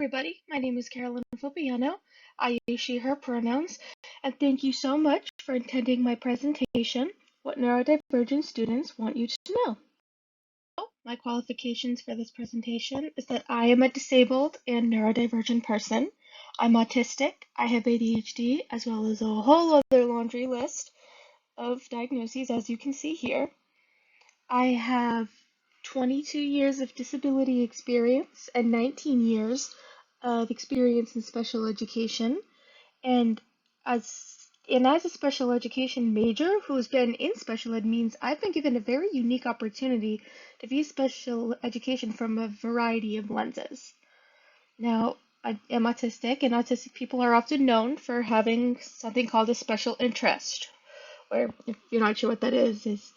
Everybody, my name is Carolyn Fabiano. I use she, her pronouns, and thank you so much for attending my presentation, What Neurodivergent Students Want You to Know. My qualifications for this presentation is that I am a disabled and neurodivergent person. I'm autistic, I have ADHD, as well as a whole other laundry list of diagnoses, as you can see here. I have 22 years of disability experience and 19 years of experience in special education. And as a special education major who's been in special ed means I've been given a very unique opportunity to view special education from a variety of lenses. Now, I am autistic, and autistic people are often known for having something called a special interest, where if you're not sure what that is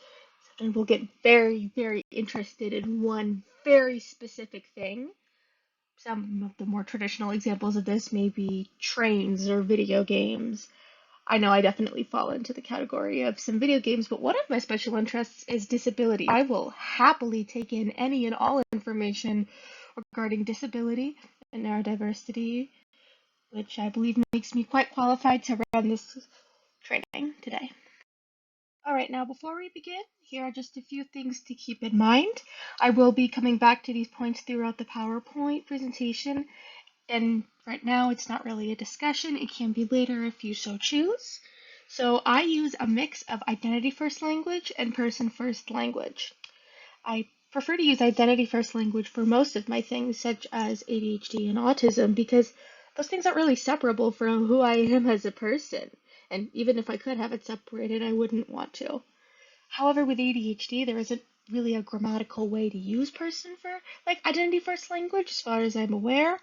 and will get very, very interested in one very specific thing. Some of the more traditional examples of this may be trains or video games. I know I definitely fall into the category of some video games, but one of my special interests is disability. I will happily take in any and all information regarding disability and neurodiversity, which I believe makes me quite qualified to run this training today. All right, now before we begin, here are just a few things to keep in mind. I will be coming back to these points throughout the PowerPoint presentation, and right now it's not really a discussion. It can be later if you so choose. So I use a mix of identity first language and person first language. I prefer to use identity first language for most of my things, such as ADHD and autism, because those things aren't really separable from who I am as a person. And even if I could have it separated, I wouldn't want to. However, with ADHD, there isn't really a grammatical way to use person for identity first language, as far as I'm aware.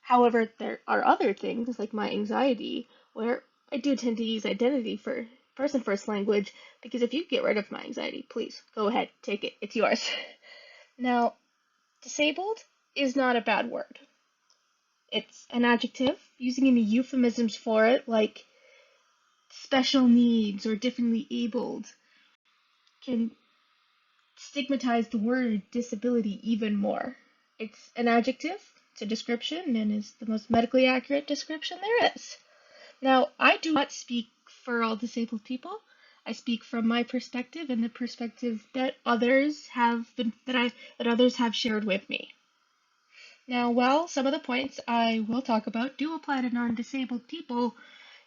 However, there are other things like my anxiety where I do tend to use identity for person first language, because if you get rid of my anxiety, please go ahead, take it, it's yours. Now, disabled is not a bad word. It's an adjective, using any euphemisms for it, like special needs or differently abled, can stigmatize the word disability even more. It's an adjective, it's a description, and is the most medically accurate description there is. Now, I do not speak for all disabled people. I speak from my perspective and the perspective that others have shared with me. Now, while some of the points I will talk about do apply to non-disabled people,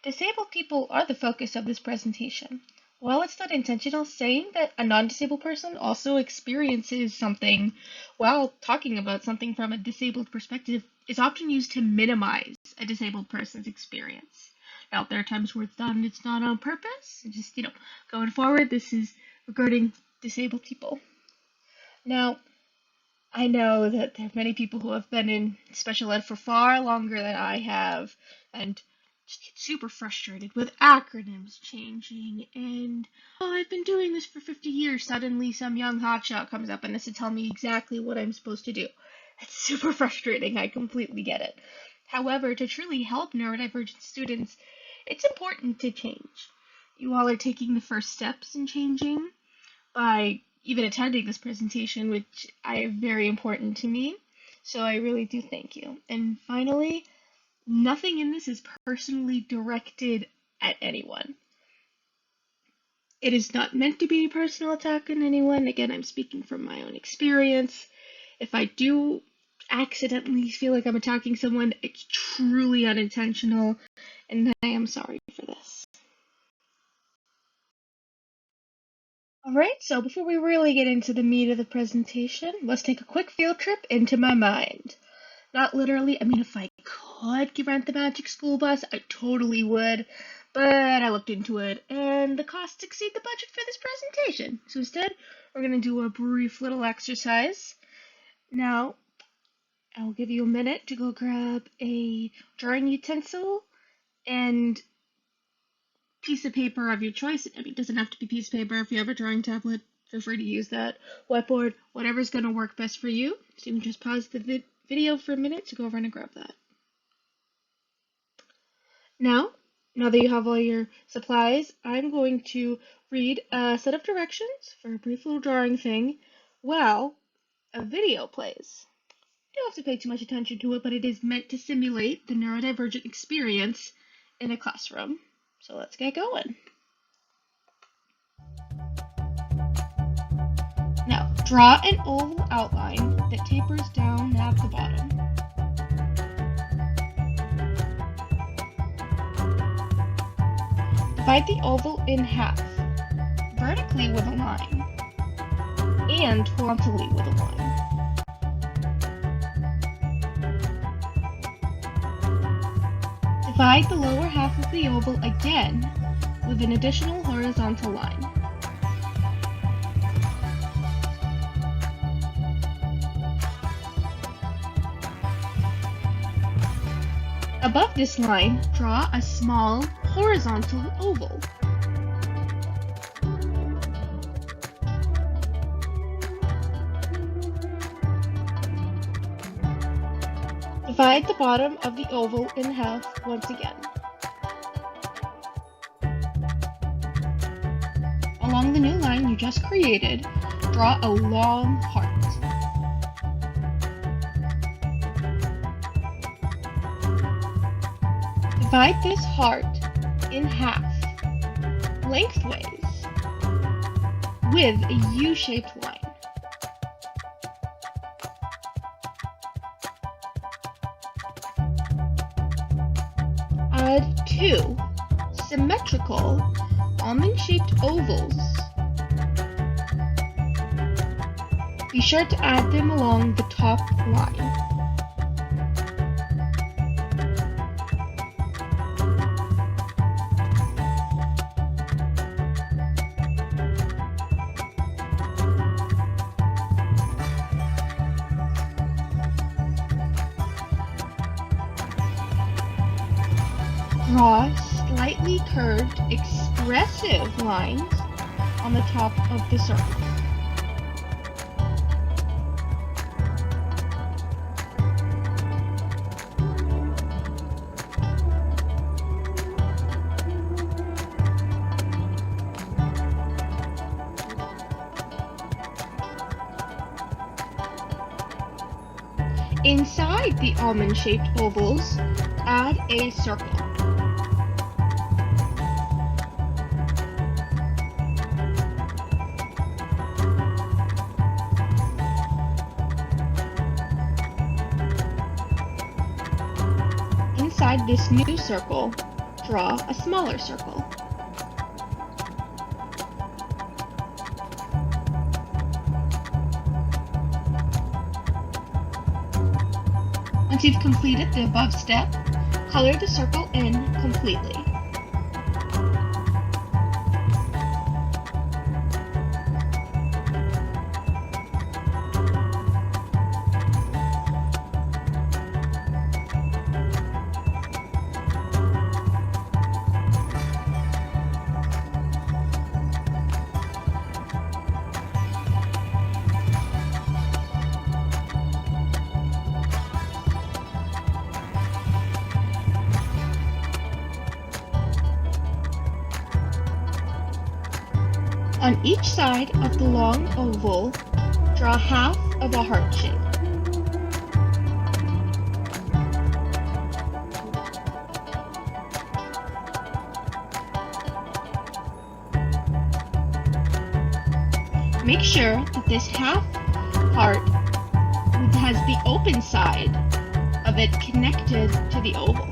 disabled people are the focus of this presentation. While it's not intentional, saying that a non-disabled person also experiences something while talking about something from a disabled perspective is often used to minimize a disabled person's experience. Now, there are times where it's not on purpose. Just, going forward, this is regarding disabled people. Now, I know that there are many people who have been in special ed for far longer than I have, and just get super frustrated with acronyms changing, and, oh, I've been doing this for 50 years, suddenly some young hotshot comes up and has to tell me exactly what I'm supposed to do. It's super frustrating, I completely get it. However, to truly help neurodivergent students, it's important to change. You all are taking the first steps in changing by even attending this presentation, which is very important to me. So I really do thank you. And finally, nothing in this is personally directed at anyone. It is not meant to be a personal attack on anyone. Again, I'm speaking from my own experience. If I do accidentally feel like I'm attacking someone, it's truly unintentional, and I am sorry for this. Alright, so before we really get into the meat of the presentation, let's take a quick field trip into my mind. Not literally, I mean, if I could rent the magic school bus, I totally would, but I looked into it, and the costs exceed the budget for this presentation. So instead, we're going to do a brief little exercise. Now, I'll give you a minute to go grab a drawing utensil and piece of paper of your choice. I mean, it doesn't have to be piece of paper. If you have a drawing tablet, feel free to use that. Whiteboard, whatever's going to work best for you. So you can just pause the video for a minute to go over and grab that. Now that you have all your supplies, I'm going to read a set of directions for a brief little drawing thing while a video plays. You don't have to pay too much attention to it, but it is meant to simulate the neurodivergent experience in a classroom. So let's get going. Now, draw an oval outline that tapers down at the bottom. Divide the oval in half, vertically with a line, and horizontally with a line. Divide the lower half of the oval again with an additional horizontal line. Above this line, draw a small horizontal oval. Divide the bottom of the oval in half once again. Along the new line you just created, draw a long heart. Divide this heart in half, lengthways, with a U-shaped line. Add 2 symmetrical almond-shaped ovals. Be sure to add them along the top line. Draw slightly curved, expressive lines on the top of the circle. Inside the almond-shaped ovals, add a circle. Inside this new circle, draw a smaller circle. Once you've completed the above step, color the circle in completely. On each side of the long oval, draw half of a heart shape. Make sure that this half heart has the open side of it connected to the oval.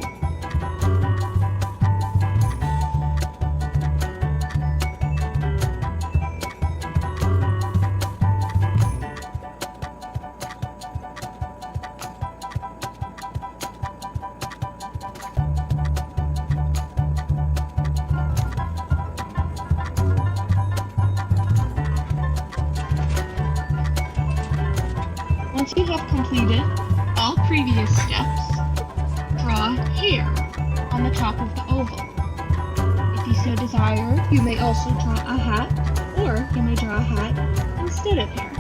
Once you have completed all previous steps, draw hair on the top of the oval. If you so desire, you may also draw a hat, or you may draw a hat instead of hair.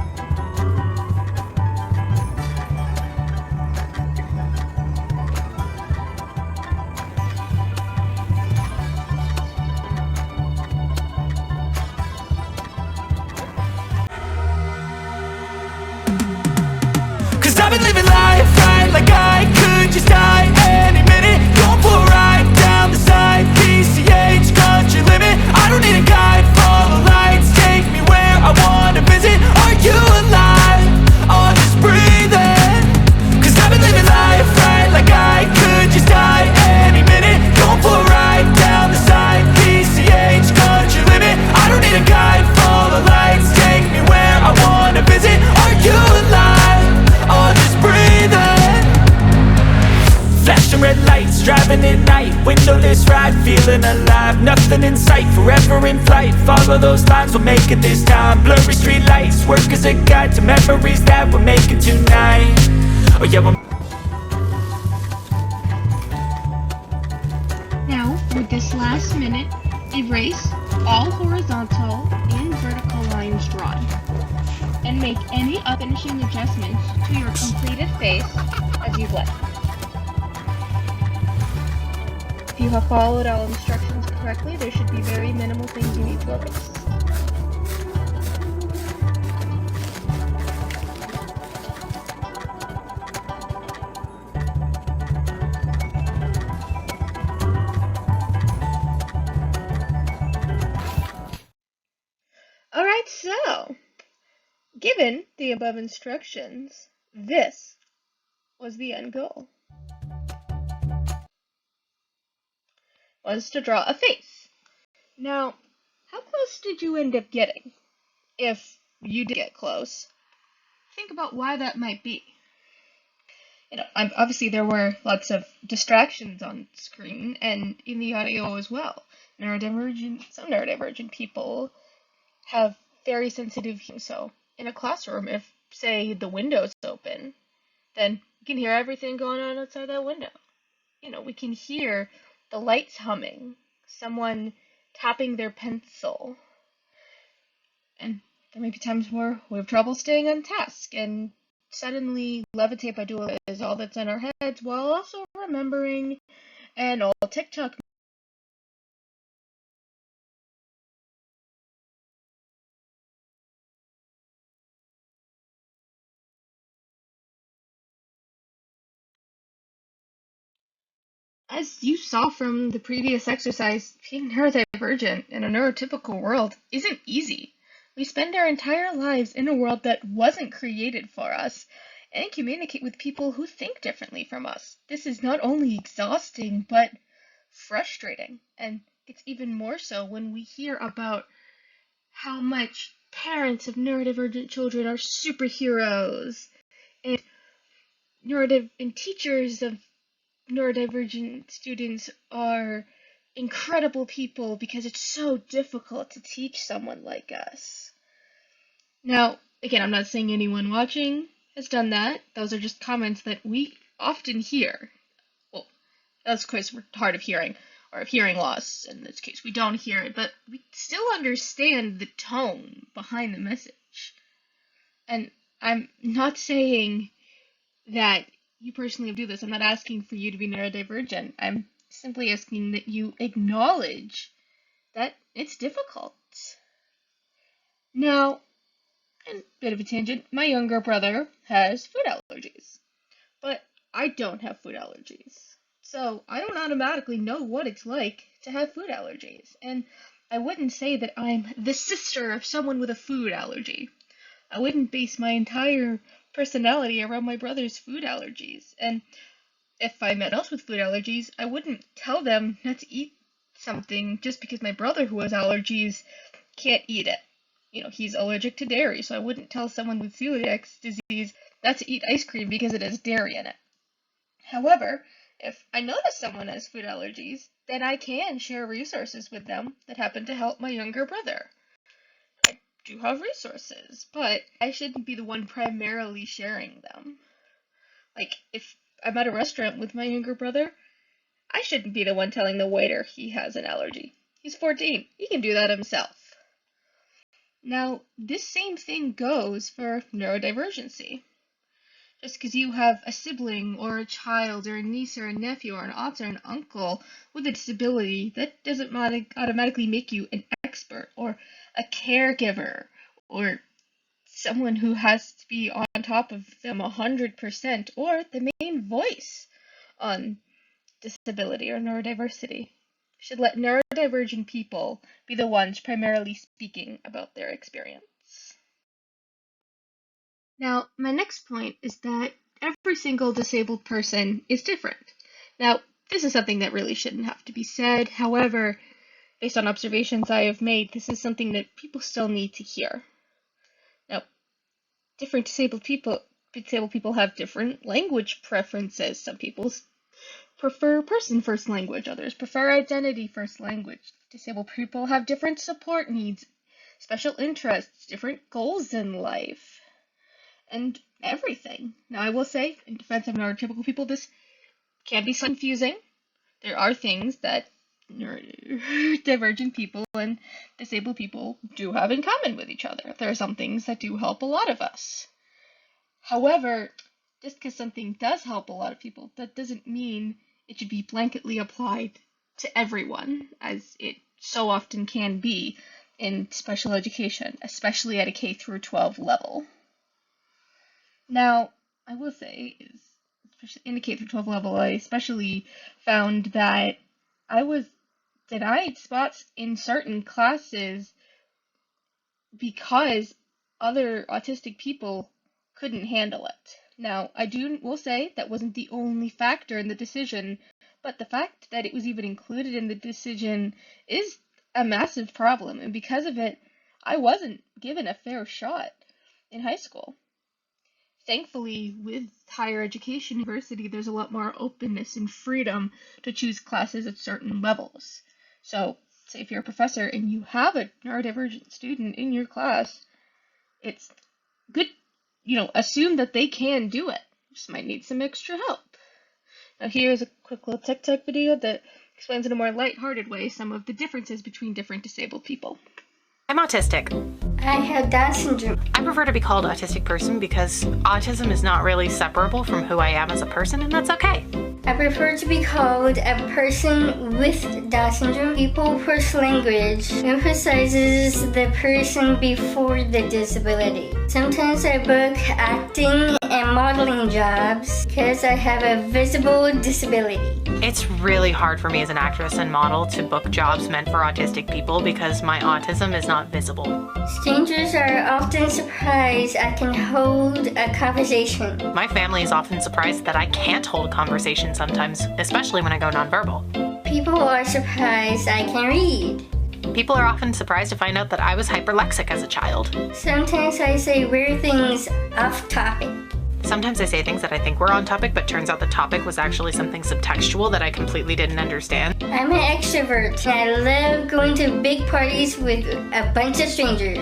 I've been living life flashing red lights, driving at night, windowless ride, feeling alive, nothing in sight, forever in flight, follow those lines, we'll make it this time, blurry street lights, work as a guide to memories that we're making tonight. Oh yeah, Now, for this last minute, erase all horizontal and vertical lines drawn, and make any finishing adjustments to your completed face as you'd like. If you have followed all instructions correctly, there should be very minimal things you need to erase. Alright, so, given the above instructions, this was the end goal. Was to draw a face. Now, how close did you end up getting? If you did get close, think about why that might be. Obviously there were lots of distractions on screen and in the audio as well. Some neurodivergent people have very sensitive hearing, so in a classroom, if, say, the window's open, then you can hear everything going on outside that window. We can hear the lights humming, someone tapping their pencil, and there may be times where we have trouble staying on task, and suddenly levitate by doing is all that's in our heads, while also remembering an old TikTok. As you saw from the previous exercise, being neurodivergent in a neurotypical world isn't easy. We spend our entire lives in a world that wasn't created for us and communicate with people who think differently from us. This is not only exhausting, but frustrating. And it's even more so when we hear about how much parents of neurodivergent children are superheroes and teachers of neurodivergent students are incredible people because it's so difficult to teach someone like us. Now, again, I'm not saying anyone watching has done that. Those are just comments that we often hear. Well, that's because we're hard of hearing, or of hearing loss. In this case, we don't hear it, but we still understand the tone behind the message. And I'm not saying that you personally do this. I'm not asking for you to be neurodivergent. I'm simply asking that you acknowledge that it's difficult. Now, a bit of a tangent, my younger brother has food allergies, but I don't have food allergies. So I don't automatically know what it's like to have food allergies. And I wouldn't say that I'm the sister of someone with a food allergy. I wouldn't base my entire personality around my brother's food allergies. And if I met else with food allergies, I wouldn't tell them not to eat something just because my brother who has allergies can't eat it. He's allergic to dairy, so I wouldn't tell someone with celiac disease not to eat ice cream because it has dairy in it. However, if I notice someone has food allergies, then I can share resources with them that happen to help my younger brother. I do have resources, but I shouldn't be the one primarily sharing them. Like, if I'm at a restaurant with my younger brother, I shouldn't be the one telling the waiter he has an allergy. He's 14. He can do that himself. Now, this same thing goes for neurodivergency. Just because you have a sibling or a child or a niece or a nephew or an aunt or an uncle with a disability, that doesn't automatically make you an expert or a caregiver or someone who has to be on top of them 100% or the main voice on disability or neurodiversity. Should let neurodivergent people be the ones primarily speaking about their experience. Now, my next point is that every single disabled person is different. Now, this is something that really shouldn't have to be said. However, based on observations I have made, this is something that people still need to hear. Now, different disabled people have different language preferences. Some people prefer person first language, others prefer identity first language. Disabled people have different support needs, special interests, different goals in life, and everything. Now, I will say, in defense of neurotypical people, this can be so confusing. There are things that neurodivergent people and disabled people do have in common with each other. There are some things that do help a lot of us. However, just because something does help a lot of people, that doesn't mean it should be blanketly applied to everyone, as it so often can be in special education, especially at a K through 12 level. Now, I will say, especially in the K through 12 level, I especially found that I was denied spots in certain classes because other autistic people couldn't handle it. Now, will say that wasn't the only factor in the decision, but the fact that it was even included in the decision is a massive problem, and because of it, I wasn't given a fair shot in high school. Thankfully, with higher education, university, there's a lot more openness and freedom to choose classes at certain levels. So, say if you're a professor and you have a neurodivergent student in your class, it's good, assume that they can do it. Just might need some extra help. Now here's a quick little tech video that explains in a more lighthearted way some of the differences between different disabled people. I'm autistic. I have Down syndrome. I prefer to be called autistic person because autism is not really separable from who I am as a person, and that's okay. I prefer to be called a person with Down syndrome. People first language emphasizes the person before the disability. Sometimes I book acting and modeling jobs because I have a visible disability. It's really hard for me as an actress and model to book jobs meant for autistic people because my autism is not visible. Strangers are often surprised I can hold a conversation. My family is often surprised that I can't hold a conversation sometimes, especially when I go nonverbal. People are surprised I can read. People are often surprised to find out that I was hyperlexic as a child. Sometimes I say weird things off topic. Sometimes I say things that I think were on topic, but turns out the topic was actually something subtextual that I completely didn't understand. I'm an extrovert, and I love going to big parties with a bunch of strangers.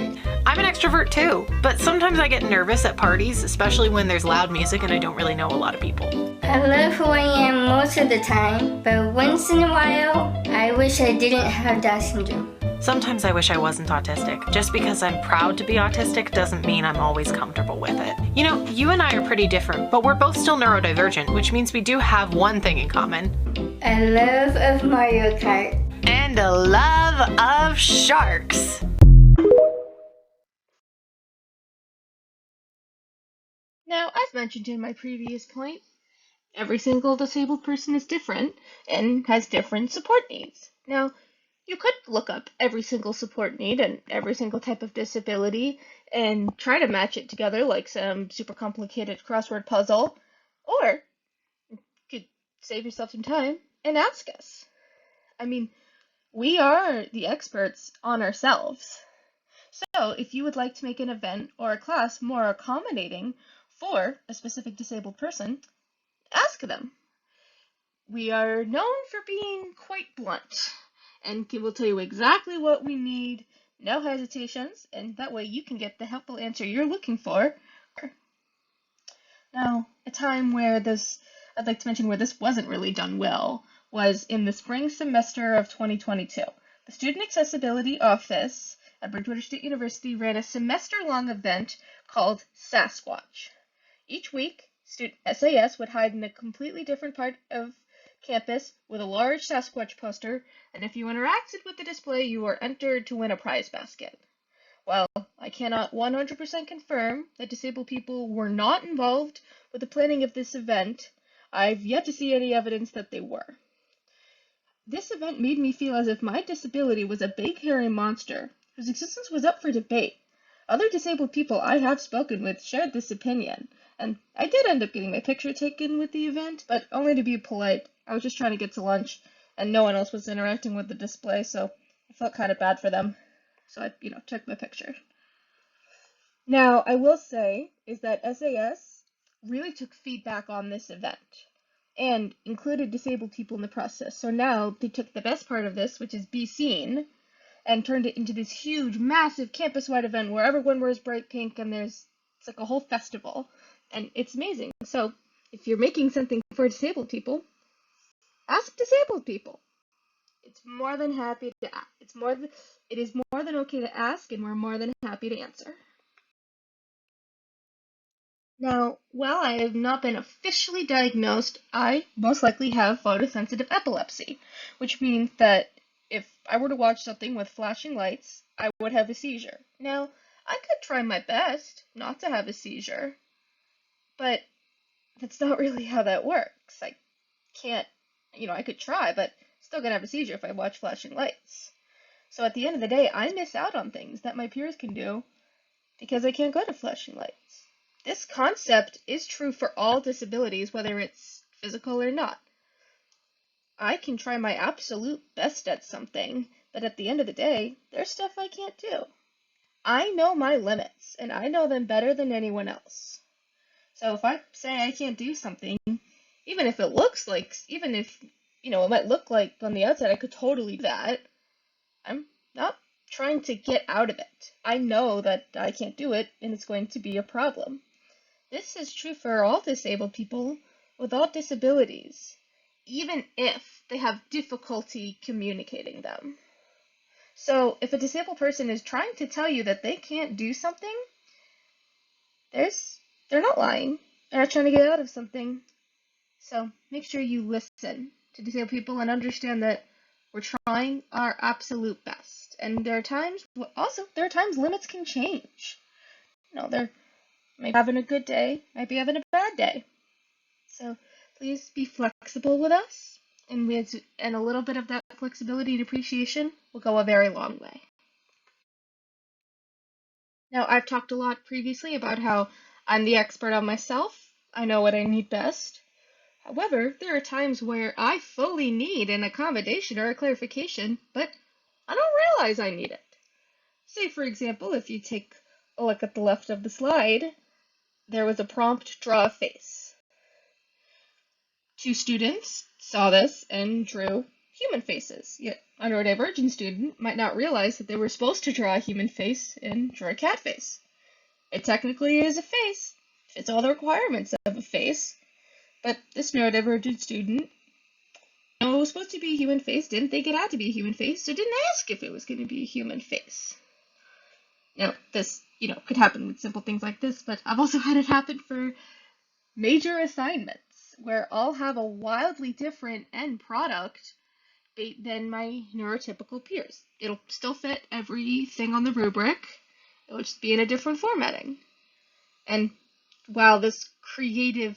I'm an extrovert too, but sometimes I get nervous at parties, especially when there's loud music and I don't really know a lot of people. I love who I am most of the time, but once in a while, I wish I didn't have Down syndrome. Sometimes I wish I wasn't autistic. Just because I'm proud to be autistic doesn't mean I'm always comfortable with it. You know, you and I are pretty different, but we're both still neurodivergent, which means we do have one thing in common. A love of Mario Kart. And a love of sharks. Now, as mentioned in my previous point, every single disabled person is different and has different support needs. Now, you could look up every single support need and every single type of disability and try to match it together like some super complicated crossword puzzle, or you could save yourself some time and ask us. I mean, we are the experts on ourselves. So, if you would like to make an event or a class more accommodating for a specific disabled person, ask them. We are known for being quite blunt, and will tell you exactly what we need, no hesitations, and that way you can get the helpful answer you're looking for. Now, a time where I'd like to mention where this wasn't really done well was in the spring semester of 2022. The Student Accessibility Office at Bridgewater State University ran a semester-long event called Sasquatch. Each week, SAS would hide in a completely different part of campus with a large Sasquatch poster, and if you interacted with the display, you were entered to win a prize basket. While I cannot 100% confirm that disabled people were not involved with the planning of this event, I've yet to see any evidence that they were. This event made me feel as if my disability was a big hairy monster whose existence was up for debate. Other disabled people I have spoken with shared this opinion, and I did end up getting my picture taken with the event, but only to be polite. I was just trying to get to lunch, and no one else was interacting with the display, so I felt kind of bad for them. So I, took my picture. Now, I will say is that SAS really took feedback on this event. and included disabled people in the process. So now they took the best part of this, which is be seen, and turned it into this huge, massive campus-wide event where everyone wears bright pink and it's like a whole festival, and it's amazing. So if you're making something for disabled people, ask disabled people. It's more than happy to. It is more than okay to ask, and we're more than happy to answer. Now, while I have not been officially diagnosed, I most likely have photosensitive epilepsy, which means that if I were to watch something with flashing lights, I would have a seizure. Now, I could try my best not to have a seizure, but that's not really how that works. I can't, I could try, but still gonna have a seizure if I watch flashing lights. So at the end of the day, I miss out on things that my peers can do because I can't go to flashing lights. This concept is true for all disabilities, whether it's physical or not. I can try my absolute best at something, but at the end of the day, there's stuff I can't do. I know my limits, and I know them better than anyone else. So if I say I can't do something, even if it might look like on the outside I could totally do that, I'm not trying to get out of it. I know that I can't do it, and it's going to be a problem. This is true for all disabled people with all disabilities, even if they have difficulty communicating them. So if a disabled person is trying to tell you that they can't do something, they're not lying. They're not trying to get out of something. So make sure you listen to disabled people and understand that we're trying our absolute best. And there are times limits can change. They're maybe having a good day, might be having a bad day. So please be flexible with us, and a little bit of that flexibility and appreciation will go a very long way. Now, I've talked a lot previously about how I'm the expert on myself. I know what I need best. However, there are times where I fully need an accommodation or a clarification, but I don't realize I need it. Say, for example, if you take a look at the left of the slide, there was a prompt, draw a face. 2 students saw this and drew human faces, yet a neurodivergent student might not realize that they were supposed to draw a human face and draw a cat face. It technically is a face, fits all the requirements of a face, but this neurodivergent student, it was supposed to be a human face, didn't think it had to be a human face, so didn't ask if it was going to be a human face. Now, this, could happen with simple things like this, but I've also had it happen for major assignments, where I'll have a wildly different end product than my neurotypical peers. It'll still fit everything on the rubric, it'll just be in a different formatting. And while this creative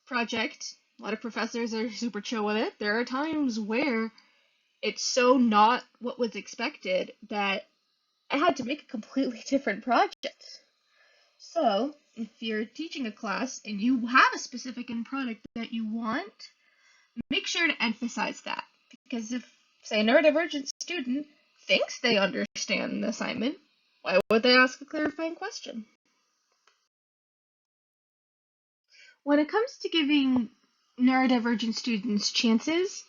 project, a lot of professors are super chill with it, there are times where it's so not what was expected that I had to make a completely different project. So, if you're teaching a class and you have a specific end product that you want, make sure to emphasize that. Because if, say, a neurodivergent student thinks they understand the assignment, why would they ask a clarifying question? When it comes to giving neurodivergent students chances,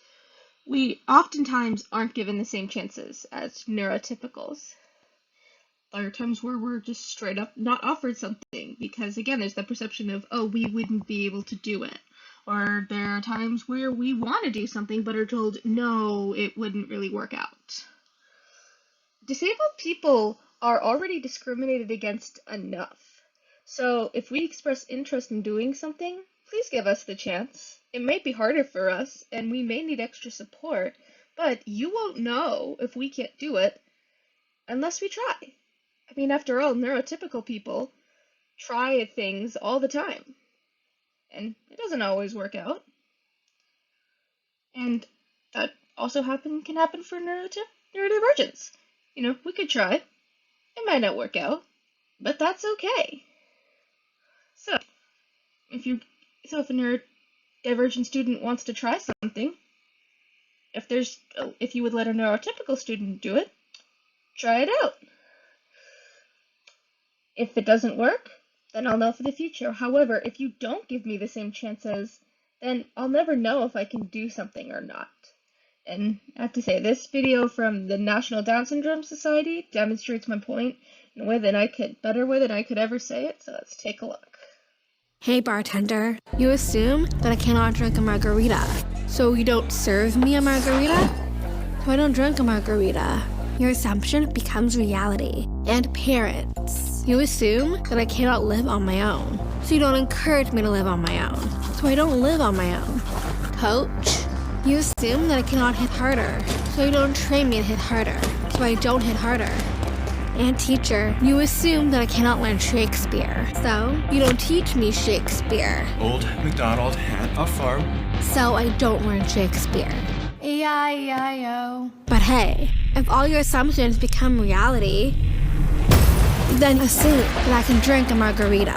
we oftentimes aren't given the same chances as neurotypicals. There are times where we're just straight up not offered something because, again, there's that perception of, oh, we wouldn't be able to do it. Or there are times where we want to do something but are told, no, it wouldn't really work out. Disabled people are already discriminated against enough. So if we express interest in doing something, please give us the chance. It may be harder for us, and we may need extra support, but you won't know if we can't do it unless we try. I mean, after all, neurotypical people try things all the time, and it doesn't always work out. And that also can happen for neurodivergence. We could try. It might not work out, but that's okay. So, if a neurodivergent student wants to try something, if you would let a neurotypical student do it, try it out. If it doesn't work, then I'll know for the future. However, if you don't give me the same chances then I'll never know if I can do something or not. And I have to say, this video from the National Down Syndrome Society demonstrates my point in a way that better way than I could ever say it, so let's take a look. Hey bartender, you assume that I cannot drink a margarita, so you don't serve me a margarita? So I don't drink a margarita. Your assumption becomes reality. And parents, you assume that I cannot live on my own, so you don't encourage me to live on my own, so I don't live on my own. Coach, you assume that I cannot hit harder, so you don't train me to hit harder, so I don't hit harder. And teacher, you assume that I cannot learn Shakespeare, so you don't teach me Shakespeare. Old MacDonald had a farm. So I don't learn Shakespeare. E-I-E-I-O. But hey, if all your assumptions become reality, then assume that I can drink a margarita.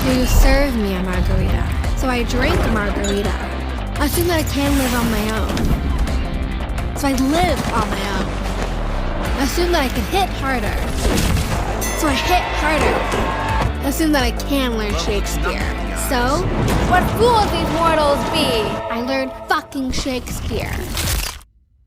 So you serve me a margarita, so I drink a margarita. Assume that I can live on my own, so I live on my own. Assume that I can hit harder, so I hit harder. Assume that I can learn Shakespeare. So, what fools these mortals be? I learned fucking Shakespeare.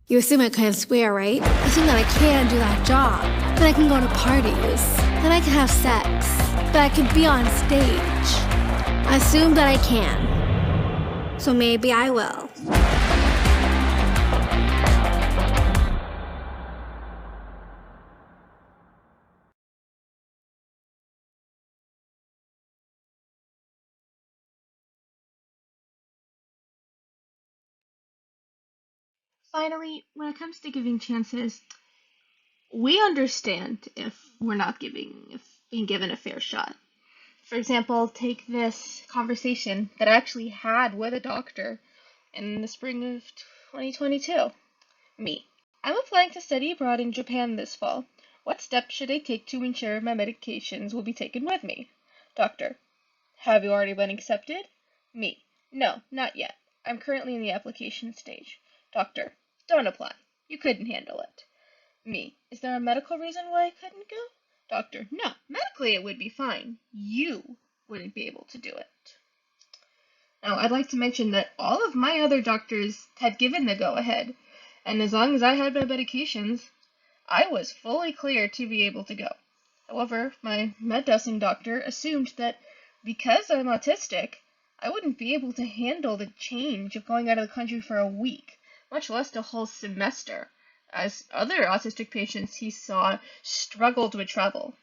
You assume I can't swear, right? Assume that I can do that job, that I can go to parties, that I can have sex, that I can be on stage. Assume that I can. So maybe I will. Finally, when it comes to giving chances, we understand if being given a fair shot. For example, take this conversation that I actually had with a doctor in the spring of 2022. Me. I'm applying to study abroad in Japan this fall. What steps should I take to ensure my medications will be taken with me? Doctor. Have you already been accepted? Me. No, not yet. I'm currently in the application stage. Doctor. Don't apply. You couldn't handle it. Me. Is there a medical reason why I couldn't go? Doctor. No. Medically it would be fine. You wouldn't be able to do it. Now, I'd like to mention that all of my other doctors had given the go-ahead, and as long as I had my medications, I was fully clear to be able to go. However, my med dosing doctor assumed that because I'm autistic, I wouldn't be able to handle the change of going out of the country for a week, much less the whole semester, as other autistic patients he saw struggled with travel.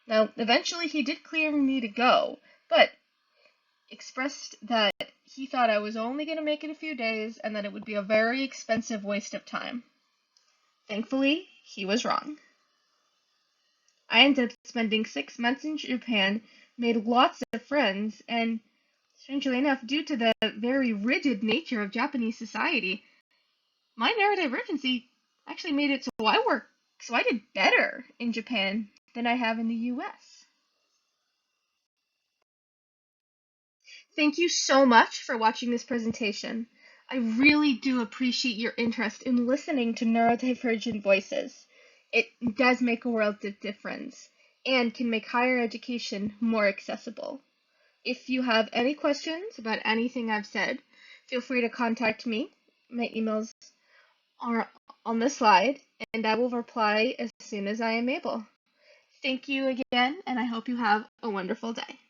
Now, eventually he did clear me to go, but expressed that he thought I was only going to make it a few days and that it would be a very expensive waste of time. Thankfully, he was wrong. I ended up spending 6 months in Japan, made lots of friends, and strangely enough, due to the very rigid nature of Japanese society, my neurodivergency actually made it so I did better in Japan than I have in the US. Thank you so much for watching this presentation. I really do appreciate your interest in listening to neurodivergent voices. It does make a world of difference and can make higher education more accessible. If you have any questions about anything I've said, feel free to contact me. My emails are on the slide, and I will reply as soon as I am able. Thank you again, and I hope you have a wonderful day.